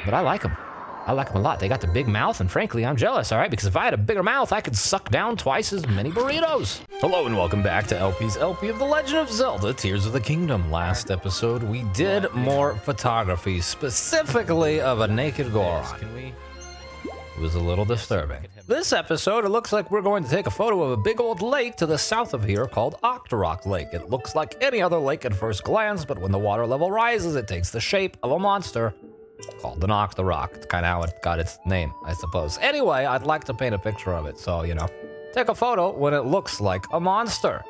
but I like them. I like them a lot. They got the big mouth, and frankly, I'm jealous, all right? Because if I had a bigger mouth, I could suck down twice as many burritos. Hello, and welcome back to LP's LP of The Legend of Zelda, Tears of the Kingdom. Last episode, we did more photography, specifically of a naked Goron. It was a little disturbing. This episode, it looks like we're going to take a photo of a big old lake to the south of here called Octorok Lake. It looks like any other lake at first glance, but when the water level rises, it takes the shape of a monster called an Octorok. It's kind of how it got its name, I suppose. Anyway, I'd like to paint a picture of it, so, you know, take a photo when it looks like a monster.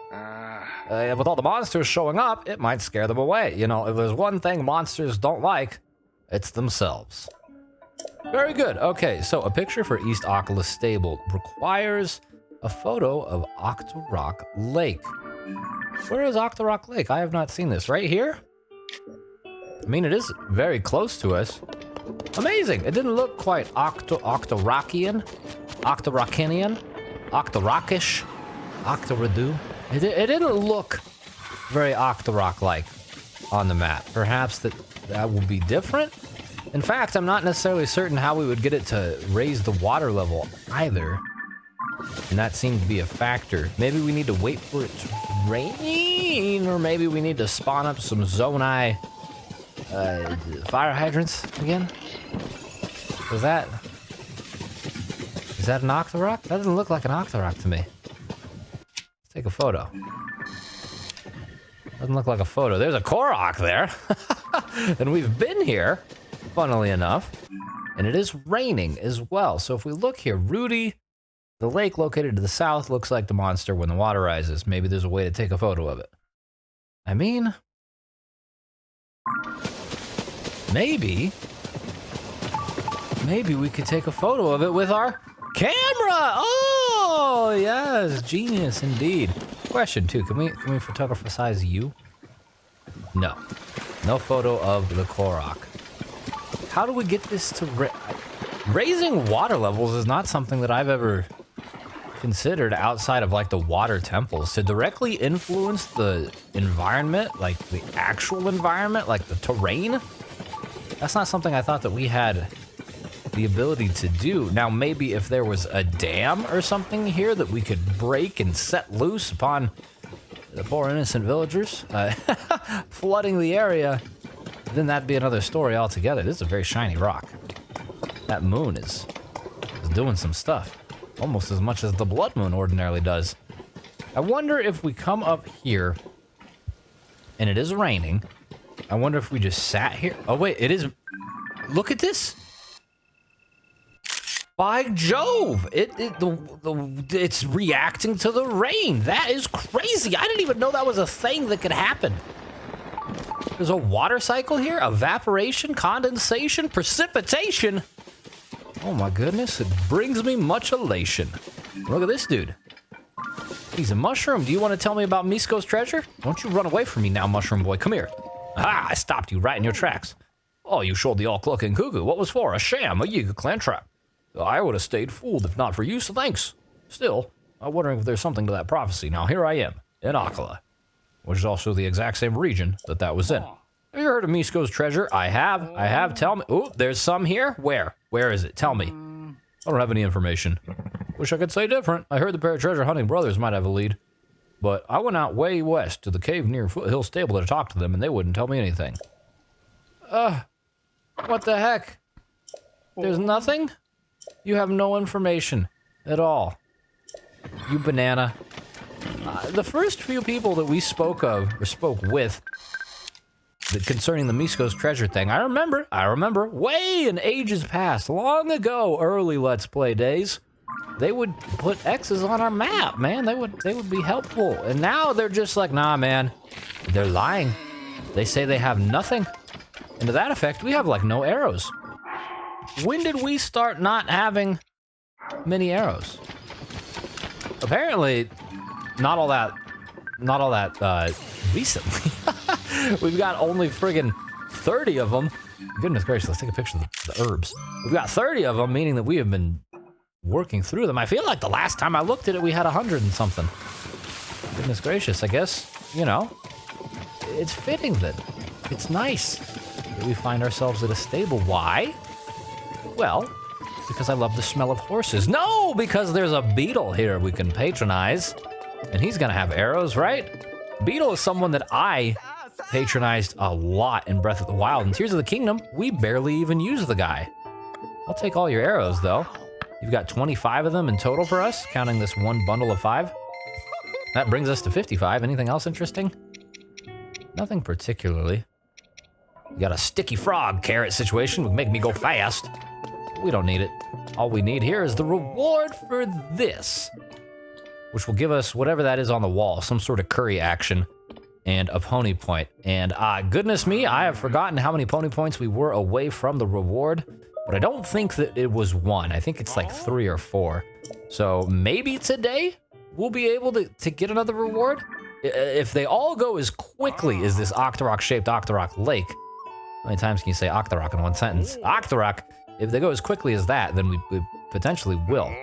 With all the monsters showing up, it might scare them away. You know, if there's one thing monsters don't like, it's themselves. Very good. Okay, so a picture for East Ocala Stable requires a photo of Octorok Lake. Where is Octorok Lake? I have not seen this. Right here? I mean, it is very close to us. Amazing. It didn't look quite Octorokian, Octorokinian, Octorokish, Octoradu. It didn't look very Octorok-like on the map. Perhaps that will be different? In fact, I'm not necessarily certain how we would get it to raise the water level either. And that seemed to be a factor. Maybe we need to wait for it to rain, or maybe we need to spawn up some Zonai fire hydrants again? Is that an Octorok? That doesn't look like an Octorok to me. Let's take a photo. Doesn't look like a photo. There's a Korok there. And we've been here, funnily enough. And it is raining as well. So if we look here, Rudy, the lake located to the south, looks like the monster when the water rises. Maybe there's a way to take a photo of it. I mean, maybe we could take a photo of it with our camera. Oh, yes, genius indeed. Question too, can we photographize you? No photo of the Korok. How do we get this to raising water levels is not something that I've ever considered outside of like the water temples to directly influence the environment, like the actual environment, like the terrain. That's not something I thought that we had the ability to do. Now, maybe if there was a dam or something here that we could break and set loose upon the poor innocent villagers, flooding the area, then that'd be another story altogether. This is a very shiny rock. That moon is doing some stuff. Almost as much as the blood moon ordinarily does. I wonder if we come up here, and it is raining. I wonder if we just sat here. Oh, wait, it is. Look at this. By Jove, it's reacting to the rain. That is crazy. I didn't even know that was a thing that could happen. There's a water cycle here, evaporation, condensation, precipitation. Oh my goodness, it brings me much elation. Look at this dude. He's a mushroom. Do you want to tell me about Misko's treasure? Don't you run away from me now, mushroom boy. Come here. Ah, I stopped you right in your tracks. Oh, you showed the all-clucking cuckoo. What was for? A sham, a Yiga clan trap. I would have stayed fooled if not for you, so thanks. Still, I'm wondering if there's something to that prophecy. Now, here I am, in Ocala, which is also the exact same region that was in. Have you heard of Misko's treasure? I have. Tell me. Oh, there's some here? Where? Where is it? Tell me. I don't have any information. Wish I could say different. I heard the pair of treasure hunting brothers might have a lead. But I went out way west to the cave near Foothill Stable to talk to them, and they wouldn't tell me anything. What the heck? There's nothing? You have no information at all. You banana. The first few people that we spoke with concerning the Misko's treasure thing, I remember way in ages past, long ago, early Let's Play days, they would put X's on our map, man. They would be helpful. And now they're just like, nah, man, they're lying. They say they have nothing. And to that effect, we have like no arrows. When did we start not having many arrows? Apparently, not all that recently. We've got only friggin' 30 of them. Goodness gracious, let's take a picture of the herbs. We've got 30 of them, meaning that we have been working through them. I feel like the last time I looked at it, we had 100 and something. Goodness gracious, I guess, you know, it's fitting that it's nice that we find ourselves at a stable. Why? Well, because I love the smell of horses. No, because there's a beetle here we can patronize. And he's gonna have arrows, right? Beetle is someone that I patronized a lot in Breath of the Wild. In Tears of the Kingdom, we barely even use the guy. I'll take all your arrows, though. You've got 25 of them in total for us, counting this one bundle of 5. That brings us to 55. Anything else interesting? Nothing particularly. You got a sticky frog carrot situation would make me go fast. We don't need it. All we need here is the reward for this, which will give us whatever that is on the wall, some sort of curry action and a pony point. And goodness me, I have forgotten how many pony points we were away from the reward, but I don't think that it was 1. I think it's like 3 or 4. So maybe today we'll be able to get another reward. If they all go as quickly as this Octorok-shaped Octorok Lake, how many times can you say Octorok in one sentence? Octorok, if they go as quickly as that, then we potentially will.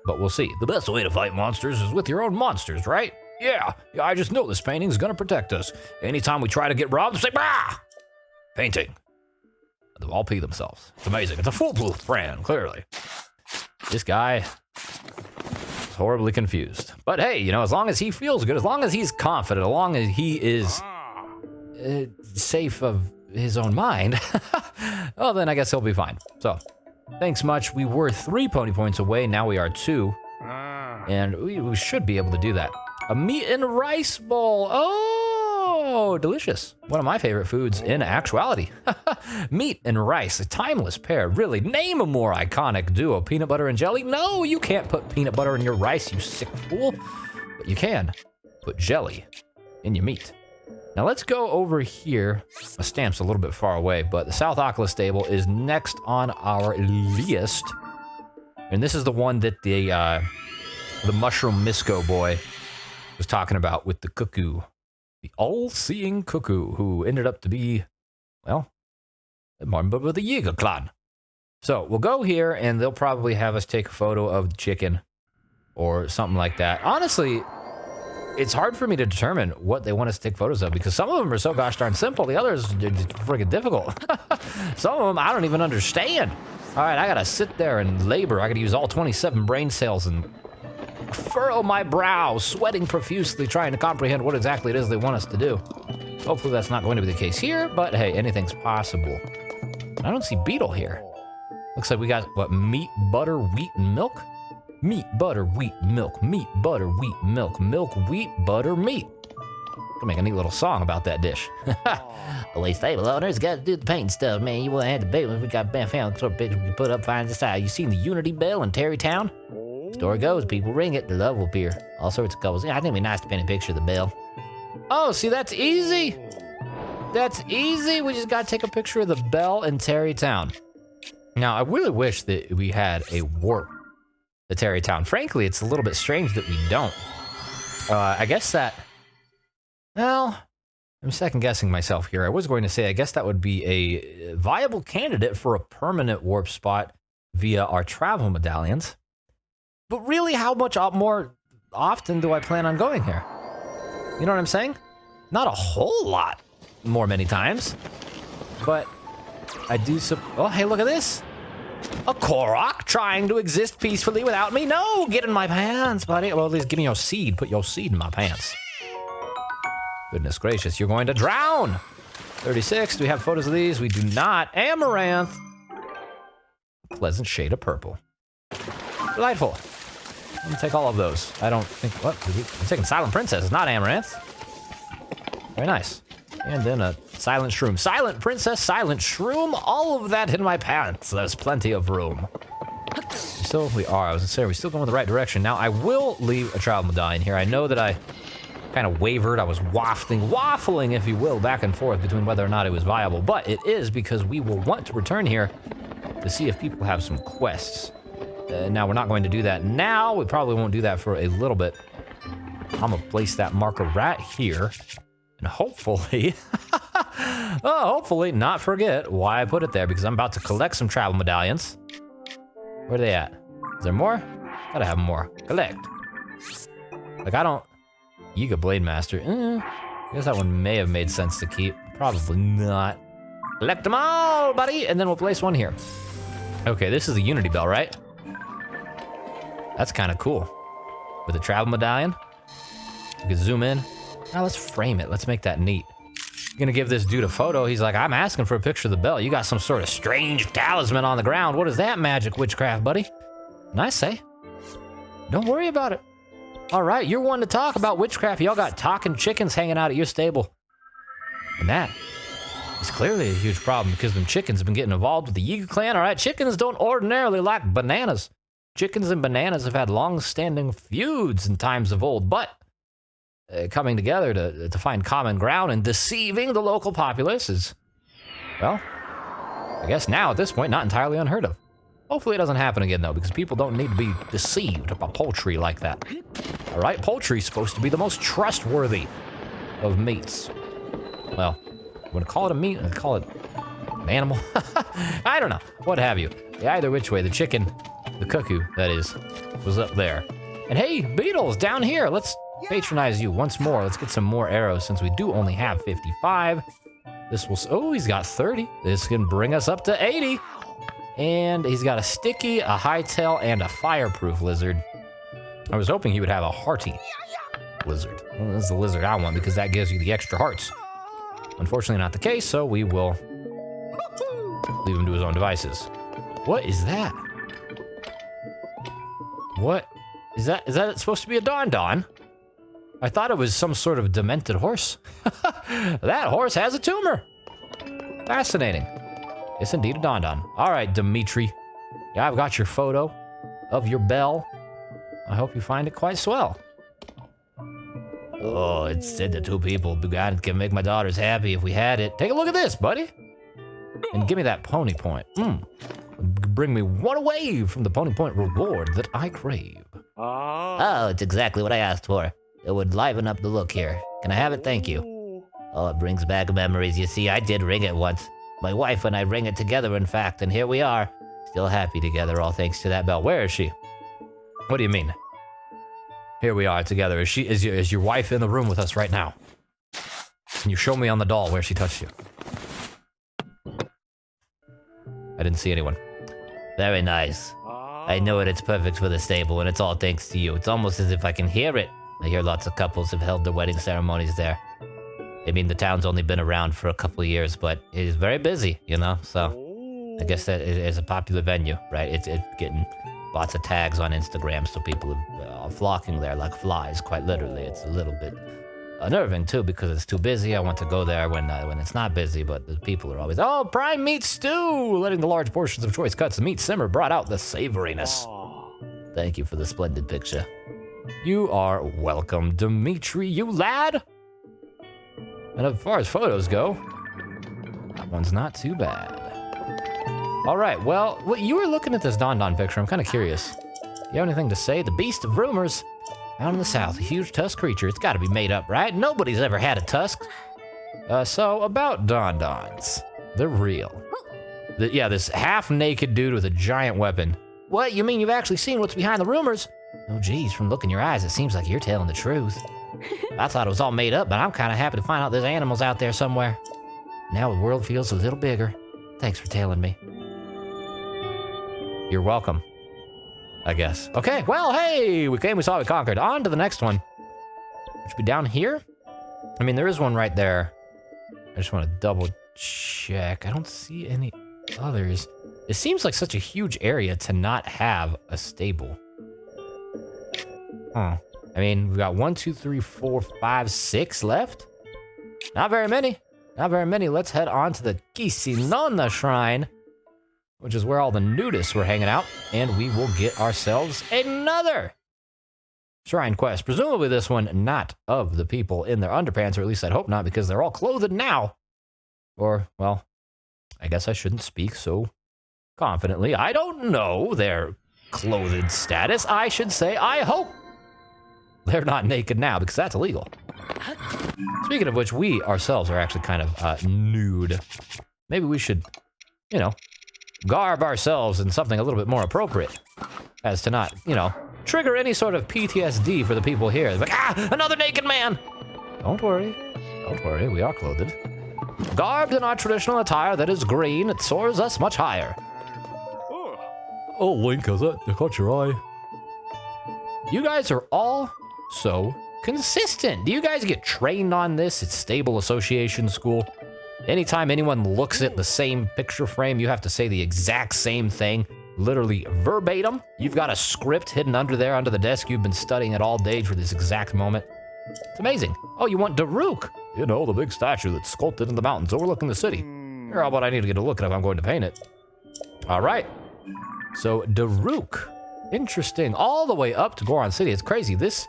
But we'll see. The best way to fight monsters is with your own monsters, right? Yeah, I just know this painting's gonna protect us. Anytime we try to get robbed, say, bah! Painting. They'll all pee themselves. It's amazing. It's a foolproof brand, clearly. This guy is horribly confused. But hey, you know, as long as he feels good, as long as he's confident, as long as he is safe of his own mind, well, then I guess he'll be fine. So, thanks much. We were 3 pony points away. Now we are 2. And we should be able to do that. A meat and rice bowl. Oh, delicious. One of my favorite foods in actuality. Meat and rice, a timeless pair. Really, name a more iconic duo. Peanut butter and jelly? No, you can't put peanut butter in your rice, you sick fool. But you can put jelly in your meat. Now let's go over here. A stamp's a little bit far away, but the South Ocla stable is next on our list. And this is the one that the Mushroom Misco boy was talking about with the cuckoo. The all-seeing cuckoo, who ended up to be, well, a member of the Jäger clan. So we'll go here, and they'll probably have us take a photo of the chicken or something like that. Honestly, it's hard for me to determine what they want us to take photos of because some of them are so gosh darn simple. The others are just freaking difficult. Some of them I don't even understand. All right, I gotta sit there and labor. I gotta use all 27 brain cells and furrow my brow, sweating profusely, trying to comprehend what exactly it is they want us to do. Hopefully that's not going to be the case here, but hey, anything's possible. I don't see Beetle here. Looks like we got, what, meat, butter, wheat, and milk? Meat, butter, wheat, milk, meat, butter, wheat, milk, milk, wheat, butter, meat. Gonna make a neat little song about that dish. Well, these stable owners got to do the paint stuff, man. You want to have the big ones. We got found sort of pictures we put up fine style. You seen the Unity Bell in Terrytown? Story goes, people ring it, the love will appear. All sorts of couples. Yeah, I think it'd be nice to paint a picture of the bell. Oh, see, that's easy. That's easy. We just gotta take a picture of the bell in Terrytown. Now, I really wish that we had a warp to Terrytown. Frankly, it's a little bit strange that we don't. I guess that, well, I'm second guessing myself here. I was going to say, I guess that would be a viable candidate for a permanent warp spot via our travel medallions. But really, how much more often do I plan on going here? You know what I'm saying? Not a whole lot more many times. But I do oh, hey, look at this. A Korok trying to exist peacefully without me? No, get in my pants, buddy. Well, at least give me your seed. Put your seed in my pants. Goodness gracious, you're going to drown. 36, do we have photos of these? We do not. Amaranth. Pleasant shade of purple. Delightful. Let me take all of those. I don't think, what? I'm taking Silent Princess, not Amaranth. Very nice. And then a Silent Shroom. Silent Princess, Silent Shroom, all of that in my pants. There's plenty of room. Still, we are. I was gonna say, are we still going the right direction? Now, I will leave a travel medallion here. I know that I kind of wavered. I was waffling, if you will, back and forth between whether or not it was viable. But it is because we will want to return here to see if people have some quests. Now, we're not going to do that now. We probably won't do that for a little bit. I'm gonna place that marker right here. And hopefully, hopefully not forget why I put it there, because I'm about to collect some travel medallions. Where are they at? Is there more? Gotta have more. Collect. Like, I don't... Yiga Blade Master. I guess that one may have made sense to keep. Probably not. Collect them all, buddy! And then we'll place one here. Okay, this is the Unity Bell, right? That's kind of cool. With a travel medallion. You can zoom in. Now let's frame it. Let's make that neat. You're gonna give this dude a photo. He's like, I'm asking for a picture of the bell. You got some sort of strange talisman on the ground. What is that magic witchcraft, buddy? And I say, don't worry about it. All right, you're one to talk about witchcraft. Y'all got talking chickens hanging out at your stable. And that is clearly a huge problem because them chickens have been getting involved with the Yiga clan. All right, chickens don't ordinarily like bananas. Chickens and bananas have had long-standing feuds in times of old, but coming together to find common ground and deceiving the local populace is, well, I guess now at this point, not entirely unheard of. Hopefully it doesn't happen again, though, because people don't need to be deceived by poultry like that. All right, poultry's supposed to be the most trustworthy of meats. Well, I'm gonna call it a meat, I call it an animal. I don't know, what have you. Yeah, either which way, the chicken, the cuckoo, that is, was up there. And hey, beetles, down here, let's patronize you once more. Let's get some more arrows since we do only have 55. This will, oh, he's got 30. This can bring us up to 80. And he's got a sticky, a hightail, and a fireproof lizard. I was hoping he would have a hearty lizard. Well, this is the lizard I want because that gives you the extra hearts. Unfortunately not the case, so we will leave him to his own devices. What is that? What? Is that supposed to be a Don? I thought it was some sort of demented horse. That horse has a tumor. Fascinating. It's indeed a Don. All right, Dimitri. Yeah, I've got your photo of your bell. I hope you find it quite swell. Oh, it said the two people God can make my daughters happy if we had it. Take a look at this, buddy. And give me that pony point. Bring me one away from the pony point reward that I crave. Oh, it's exactly what I asked for. It would liven up the look here. Can I have it? Thank you. Oh, it brings back memories. You see, I did ring it once. My wife and I ring it together, in fact, and here we are. Still happy together, all thanks to that bell. Where is she? What do you mean? Here we are together. Is your wife in the room with us right now? Can you show me on the doll where she touched you? I didn't see anyone. Very nice. I know it. It's perfect for the stable, and it's all thanks to you. It's almost as if I can hear it. I hear lots of couples have held their wedding ceremonies there. I mean, the town's only been around for a couple of years, but it is very busy, you know? So I guess that is a popular venue, right? It's getting lots of tags on Instagram, so people are flocking there like flies, quite literally. It's a little bit unnerving, too, because it's too busy. I want to go there when it's not busy, but the people are always, oh, prime meat stew! Letting the large portions of choice cuts of meat simmer brought out the savoriness. Thank you for the splendid picture. You are welcome, Dimitri, you lad! And as far as photos go, that one's not too bad. All right, well, you were looking at this Don picture. I'm kind of curious. You have anything to say? The beast of rumors. Out in the south, a huge tusk creature. It's got to be made up, right? Nobody's ever had a tusk. So, about Dons. They're real. Yeah, this half-naked dude with a giant weapon. What, you mean you've actually seen what's behind the rumors? Oh, geez, from looking in your eyes, it seems like you're telling the truth. I thought it was all made up, but I'm kind of happy to find out there's animals out there somewhere. Now the world feels a little bigger. Thanks for telling me. You're welcome, I guess. Okay, well, hey, we came, we saw, we conquered. On to the next one. Which be down here? I mean, there is one right there. I just want to double check. I don't see any others. It seems like such a huge area to not have a stable. Huh. I mean, we've got 1, 2, 3, 4, 5, 6 left. Not very many. Not very many. Let's head on to the Kisinona Shrine, which is where all the nudists were hanging out, and we will get ourselves another shrine quest. Presumably this one not of the people in their underpants, or at least I'd hope not, because they're all clothed now. Or, well, I guess I shouldn't speak so confidently. I don't know their clothed status. I should say I hope they're not naked now, because that's illegal. Speaking of which, we ourselves are actually kind of nude. Maybe we should, you know, garb ourselves in something a little bit more appropriate, as to not, you know, trigger any sort of PTSD for the people here. They're like, ah, another naked man! Don't worry, we are clothed. Garbed in our traditional attire that is green, it soars us much higher. Oh, Link, has that caught your eye? You guys are all so consistent. Do you guys get trained on this? It's Stable Association School. Anytime anyone looks at the same picture frame, you have to say the exact same thing, literally verbatim. You've got a script hidden under there, under the desk. You've been studying it all day for this exact moment. It's amazing. Oh, you want Daruk? You know, the big statue that's sculpted in the mountains overlooking the city. Here, how about I need to get a look at it if I'm going to paint it. All right. So, Daruk. Interesting. All the way up to Goron City. It's crazy. This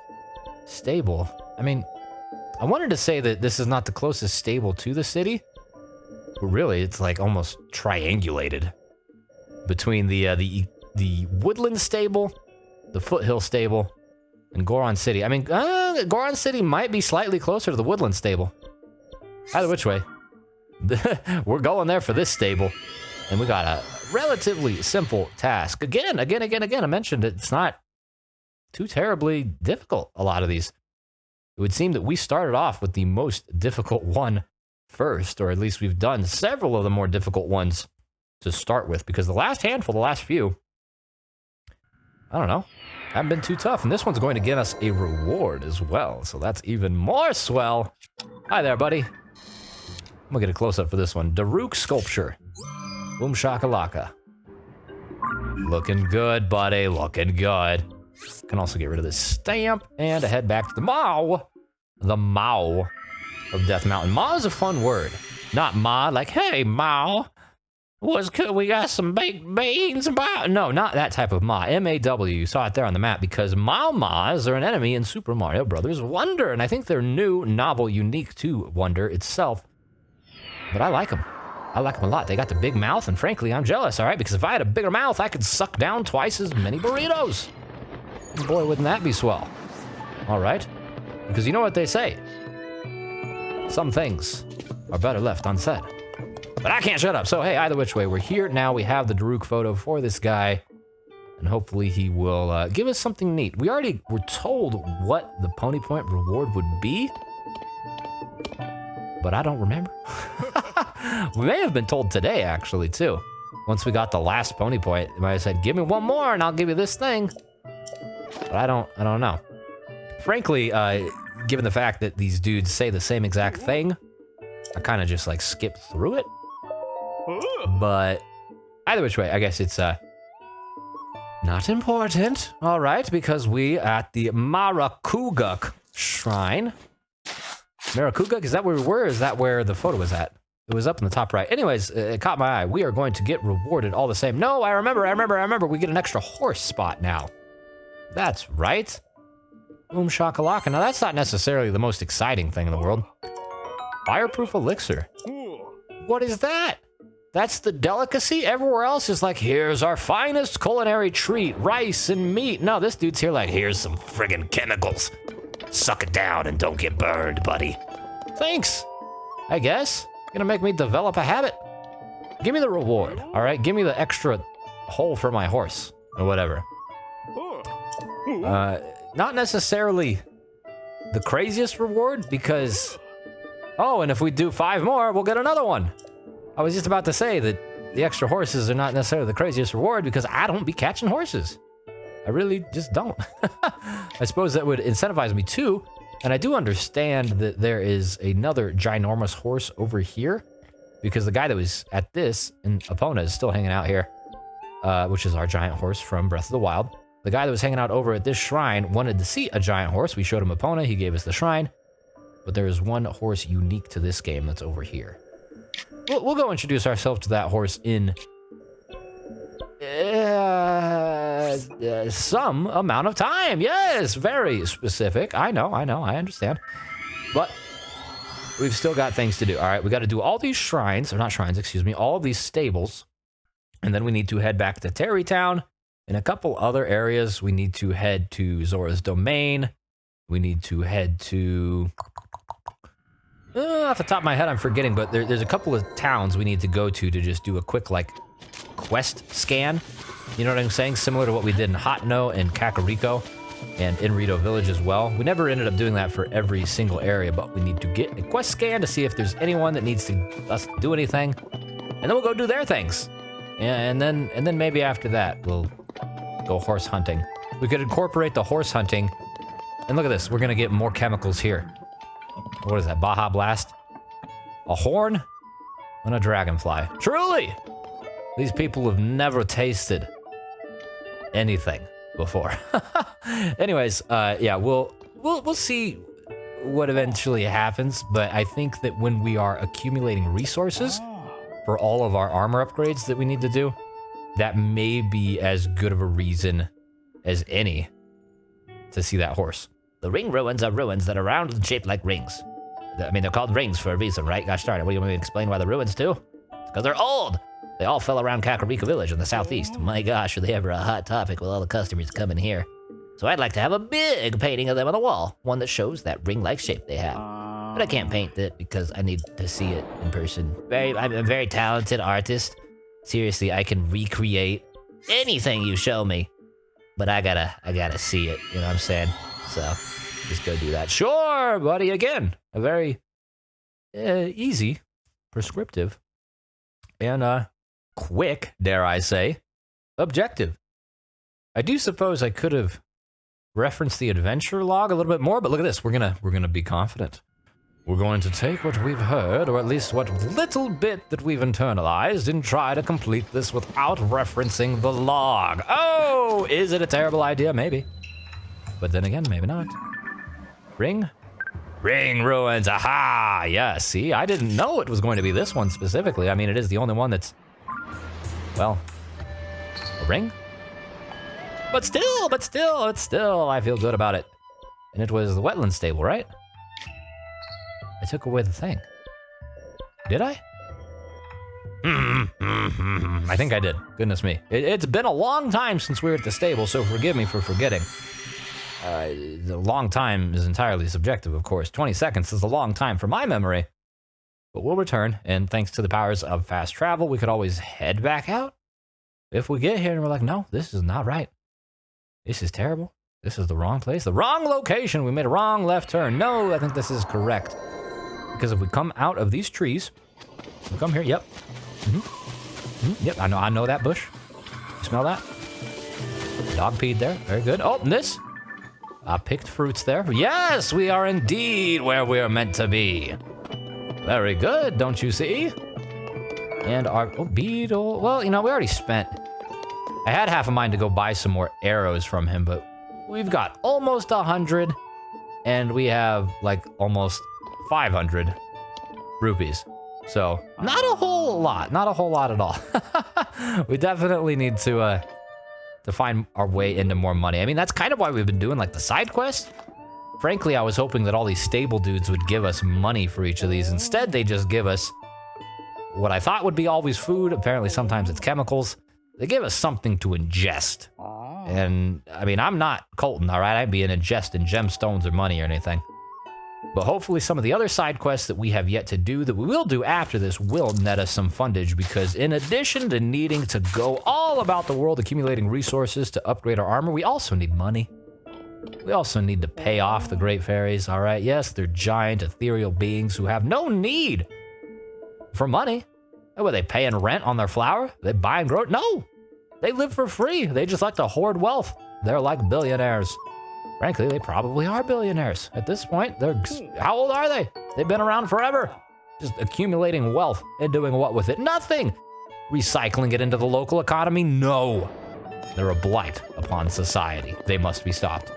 stable, I mean, I wanted to say that this is not the closest stable to the city, but really, it's like almost triangulated between the Woodland stable, the Foothill stable, and Goron City. I mean, Goron City might be slightly closer to the Woodland stable. Either which way, we're going there for this stable, and we got a relatively simple task. Again, I mentioned it's not too terribly difficult, a lot of these. It would seem that we started off with the most difficult one first, or at least we've done several of the more difficult ones to start with, because the last handful, the last few, I don't know, haven't been too tough. And this one's going to get us a reward as well, so that's even more swell. Hi there, buddy. I'm gonna get a close-up for this one. Daruk sculpture. Boom shakalaka. Looking good, buddy, looking good. Can also get rid of this stamp and head back to the Mao. The Mao of Death Mountain. Ma is a fun word. Not Ma, like, hey, Mao. What's good? We got some baked beans and Mao. No, not that type of Ma. M-A-W. You saw it there on the map because Mao-Mas are an enemy in Super Mario Brothers Wonder. And I think they're new, novel, unique to Wonder itself. But I like them. I like them a lot. They got the big mouth, and frankly, I'm jealous, all right? Because if I had a bigger mouth, I could suck down twice as many burritos. Boy, wouldn't that be swell. All right? Because you know what they say. Some things are better left unsaid. But I can't shut up. So, hey, either which way, we're here now. We have the Daruk photo for this guy. And hopefully he will give us something neat. We already were told what the pony point reward would be. But I don't remember. We may have been told today, actually, too. Once we got the last pony point, they might have said, give me one more and I'll give you this thing. But I don't know. Frankly, given the fact that these dudes say the same exact thing, I kind of just like skip through it. But either which way, I guess it's not important. All right, because we at the Marakuguk Shrine. Marakuguk, is that where we were? Or is that where the photo was at? It was up in the top right. Anyways, it caught my eye. We are going to get rewarded all the same. No, I remember. We get an extra horse spot now. That's right. Boom shakalaka. Now, that's not necessarily the most exciting thing in the world. Fireproof elixir. What is that? That's the delicacy? Everywhere else is like, here's our finest culinary treat, rice and meat. No, this dude's here like, here's some friggin' chemicals. Suck it down and don't get burned, buddy. Thanks, I guess. Gonna make me develop a habit. Give me the reward, all right? Give me the extra hole for my horse, or whatever. Not necessarily the craziest reward, because... Oh, and if we do 5 more, we'll get another one. I was just about to say that the extra horses are not necessarily the craziest reward, because I don't be catching horses. I really just don't. I suppose that would incentivize me too. And I do understand that there is another ginormous horse over here, because the guy that was at this in Epona is still hanging out here, which is our giant horse from Breath of the Wild. The guy that was hanging out over at this shrine wanted to see a giant horse. We showed him Epona. He gave us the shrine. But there is one horse unique to this game that's over here. We'll go introduce ourselves to that horse in some amount of time. Yes, very specific. I know, I understand. But we've still got things to do. All right, we got to do all these shrines, or not shrines, excuse me, all of these stables. And then we need to head back to Terrytown. In a couple other areas, we need to head to Zora's Domain. We need to head to... off the top of my head, I'm forgetting, but there's a couple of towns we need to go to just do a quick, like, quest scan. You know what I'm saying? Similar to what we did in Hotno and Kakariko and in Rito Village as well. We never ended up doing that for every single area, but we need to get a quest scan to see if there's anyone that needs us to do anything. And then we'll go do their things. And then maybe after that, we'll go horse hunting. We could incorporate the horse hunting. And look at this, we're gonna get more chemicals here. What is that, Baja Blast? A horn and a dragonfly. Truly! These people have never tasted anything before. Anyways, yeah, we'll see what eventually happens, but I think that when we are accumulating resources for all of our armor upgrades that we need to do, that may be as good of a reason as any to see that horse. The ring ruins are ruins that are round and shaped like rings. I mean, they're called rings for a reason, right? Gosh darn it, what do you want me to explain why they're ruins too? It's because they're old. They all fell around Kakariko Village in the southeast. My gosh, are they ever a hot topic with all the customers coming here. So I'd like to have a big painting of them on the wall, one that shows that ring-like shape they have. But I can't paint it because I need to see it in person. I'm a very talented artist. Seriously, I can recreate anything you show me. But I gotta see it, you know what I'm saying? So, just go do that. Sure, buddy, again, a very easy, prescriptive, and quick, dare I say, objective. I do suppose I could have referenced the adventure log a little bit more, but look at this, we're gonna be confident. We're going to take what we've heard, or at least what little bit that we've internalized, and try to complete this without referencing the log. Oh, is it a terrible idea? Maybe. But then again, maybe not. Ring? Ring ruins, aha! Yeah, see, I didn't know it was going to be this one specifically. I mean, it is the only one that's, well, a ring? But still, I feel good about it. And it was the wetland stable, right? I took away the thing. Did I? I think I did. Goodness me. It's been a long time since we were at the stable, so forgive me for forgetting. The long time is entirely subjective, of course. 20 seconds is a long time for my memory. But we'll return, and thanks to the powers of fast travel, we could always head back out. If we get here and we're like, no, this is not right. This is terrible. This is the wrong place. The wrong location. We made a wrong left turn. No, I think this is correct. Because if we come out of these trees, we come here, yep. Yep, I know that bush. You smell that? Dog peed there, very good. Oh, and this? I picked fruits there. Yes, we are indeed where we're meant to be. Very good, don't you see? And our, oh, beetle, well, you know, we already spent, I had half a mind to go buy some more arrows from him, but we've got almost 100, and we have like almost 500 rupees. So not a whole lot at all. We definitely need to find our way into more money. I mean, that's kind of why we've been doing like the side quests. Frankly, I was hoping that all these stable dudes would give us money for each of these. Instead, they just give us what I thought would be always food. Apparently, sometimes it's chemicals. They give us something to ingest. And I mean, I'm not Colton, all right? I'd be ingesting gemstones or money or anything. But hopefully some of the other side quests that we have yet to do, that we will do after this, will net us some fundage, because in addition to needing to go all about the world accumulating resources to upgrade our armor, we also need money. We also need to pay off the great fairies, all right? Yes, they're giant ethereal beings who have no need for money. Were they paying rent on their flower? They buy and grow it? No, they live for free. They just like to hoard wealth. They're like billionaires. Frankly, they probably are billionaires. At this point, how old are they? They've been around forever. Just accumulating wealth and doing what with it? Nothing. Recycling it into the local economy? No. They're a blight upon society. They must be stopped.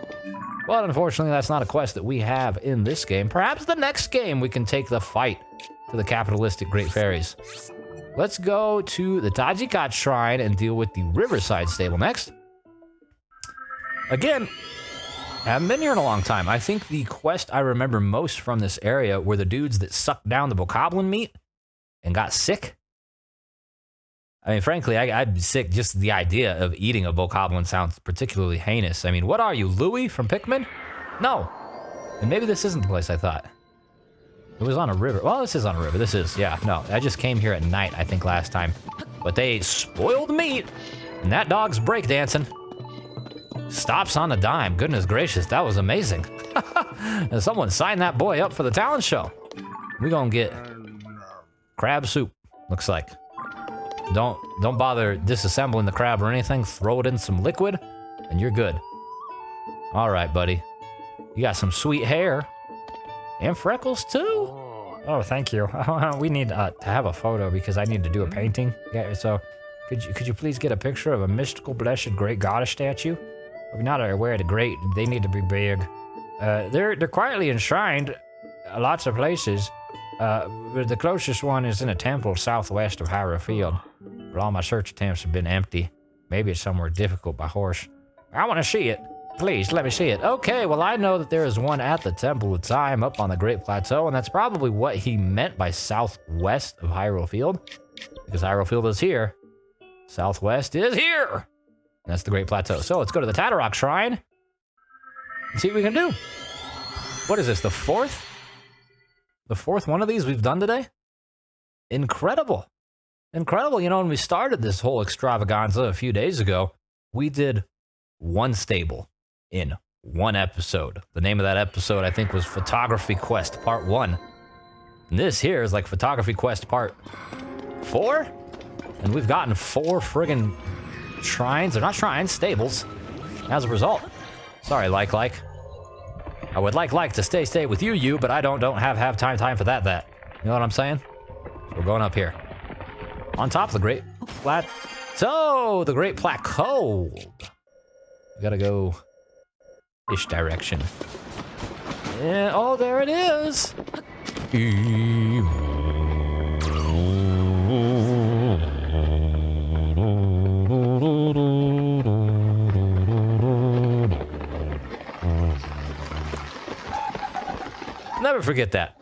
But unfortunately, that's not a quest that we have in this game. Perhaps the next game we can take the fight to the capitalistic great fairies. Let's go to the Tajikat Shrine and deal with the Riverside Stable next. Again, I haven't been here in a long time. I think the quest I remember most from this area were the dudes that sucked down the bokoblin meat and got sick. I mean, frankly, I'd be sick. Just the idea of eating a bokoblin sounds particularly heinous. I mean, what are you, Louie from Pikmin? No. And maybe this isn't the place I thought. It was on a river. Well, this is on a river. This is, yeah, no. I just came here at night, I think, last time. But they ate spoiled meat, and that dog's breakdancing. Stops on a dime. Goodness gracious, that was amazing. And someone signed that boy up for the talent show. We gonna get crab soup, looks like. Don't bother disassembling the crab or anything. Throw it in some liquid, and you're good. All right, buddy. You got some sweet hair. And freckles, too. Oh, thank you. We need to have a photo because I need to do a painting. Yeah, so could you please get a picture of a mystical, blessed, great goddess statue? If you're not aware of the great, they need to be big. They're quietly enshrined lots of places. But the closest one is in a temple southwest of Hyrule Field. But all my search attempts have been empty. Maybe it's somewhere difficult by horse. I want to see it. Please, let me see it. Okay, well, I know that there is one at the Temple of Time up on the Great Plateau, and that's probably what he meant by southwest of Hyrule Field. Because Hyrule Field is here. Southwest is here! And that's the Great Plateau. So let's go to the Tatterrock Shrine and see what we can do. What is this, the fourth? The fourth one of these we've done today? Incredible. Incredible. You know, when we started this whole extravaganza a few days ago, we did one stable in one episode. The name of that episode, I think, was Photography Quest Part 1. And this here is like Photography Quest Part 4? And we've gotten 4 friggin' shrines. They're not shrines, stables. As a result. Sorry, like. I would like to stay with you, but I don't have time for that. You know what I'm saying? So we're going up here. On top of the Great Plateau! The Great Plateau! We gotta go ish direction. Yeah, oh, there it is! Never forget that.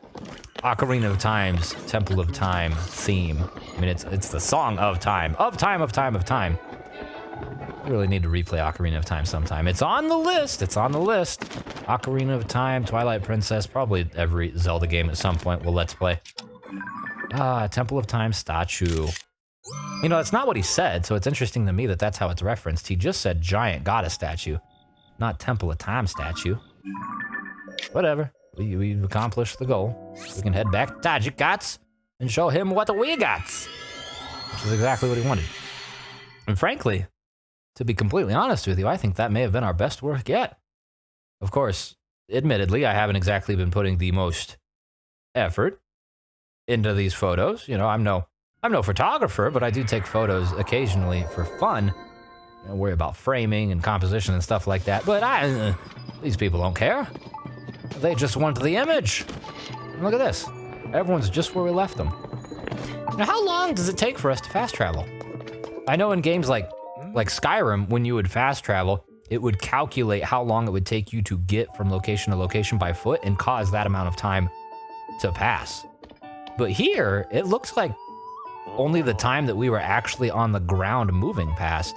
Ocarina of Time's Temple of Time theme. I mean, it's the song of time. Of time. I really need to replay Ocarina of Time sometime. It's on the list. Ocarina of Time, Twilight Princess, probably every Zelda game at some point we'll let's play. Temple of Time statue. You know, that's not what he said, so it's interesting to me that that's how it's referenced. He just said giant goddess statue, not Temple of Time statue. Whatever. We've accomplished the goal. We can head back to Tajikats and show him what we got. Which is exactly what he wanted. And frankly, to be completely honest with you, I think that may have been our best work yet. Of course, admittedly, I haven't exactly been putting the most effort into these photos. You know, I'm no photographer, but I do take photos occasionally for fun. I don't worry about framing and composition and stuff like that. But these people don't care. They just want the image. And look at this. Everyone's just where we left them. Now, how long does it take for us to fast travel? I know in games like Skyrim, when you would fast travel, it would calculate how long it would take you to get from location to location by foot and cause that amount of time to pass. But here, it looks like only the time that we were actually on the ground moving past.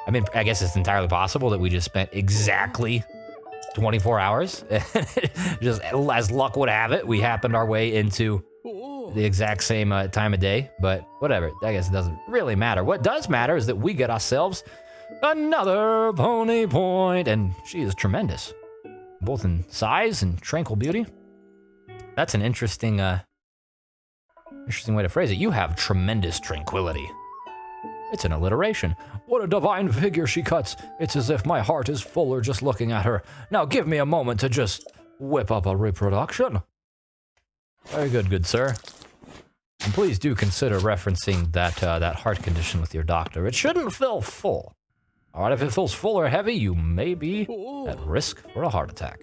I mean, I guess it's entirely possible that we just spent exactly 24 hours. Just as luck would have it, we happened our way into the exact same time of day, but whatever. I guess it doesn't really matter. What does matter is that we get ourselves another pony point, and she is tremendous, both in size and tranquil beauty. That's an interesting way to phrase it. You have tremendous tranquility. It's an alliteration. What a divine figure she cuts. It's as if my heart is fuller just looking at her. Now give me a moment to just whip up a reproduction. Very good, good sir. And please do consider referencing that heart condition with your doctor. It shouldn't feel full. All right, if it feels full or heavy, you may be at risk for a heart attack.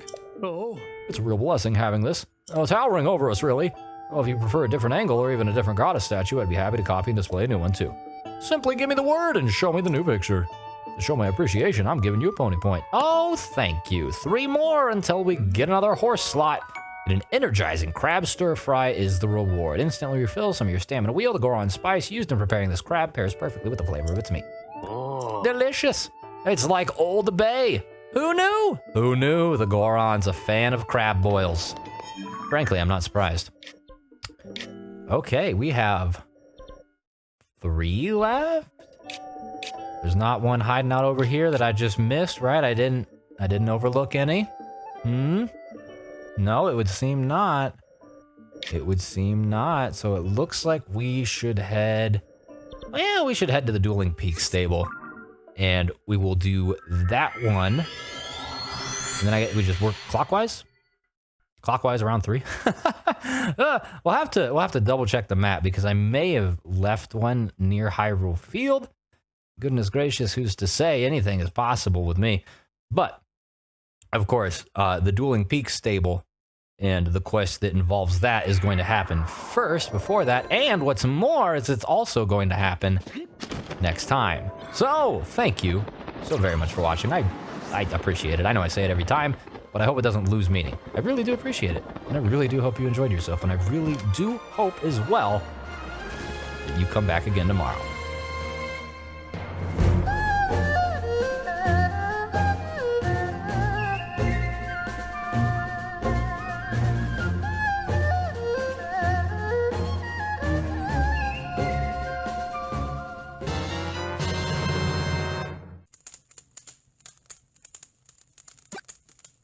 It's a real blessing having this. Oh, towering over us, really. Well, if you prefer a different angle or even a different goddess statue, I'd be happy to copy and display a new one too. Simply give me the word and show me the new picture. To show my appreciation, I'm giving you a pony point. Oh, thank you. 3 more until we get another horse slot. And an energizing crab stir fry is the reward. Instantly refill some of your stamina wheel. The Goron spice used in preparing this crab pairs perfectly with the flavor of its meat. Delicious. It's like Old Bay. Who knew? Who knew the Goron's a fan of crab boils? Frankly, I'm not surprised. Okay, we have 3 left. There's not one hiding out over here that I just missed, right? I didn't overlook any. No, it would seem not. It would seem not. So it looks like we should head yeah, we should head to the Dueling Peaks stable. And we will do that one. And then we just work clockwise? Clockwise around 3. We'll have to double check the map because I may have left one near Hyrule Field. Goodness gracious, who's to say? Anything is possible with me. But of course, the Dueling Peaks stable and the quest that involves that is going to happen first before that. And what's more is it's also going to happen next time. So thank you so very much for watching. I appreciate it. I know I say it every time, but I hope it doesn't lose meaning. I really do appreciate it. And I really do hope you enjoyed yourself. And I really do hope as well that you come back again tomorrow.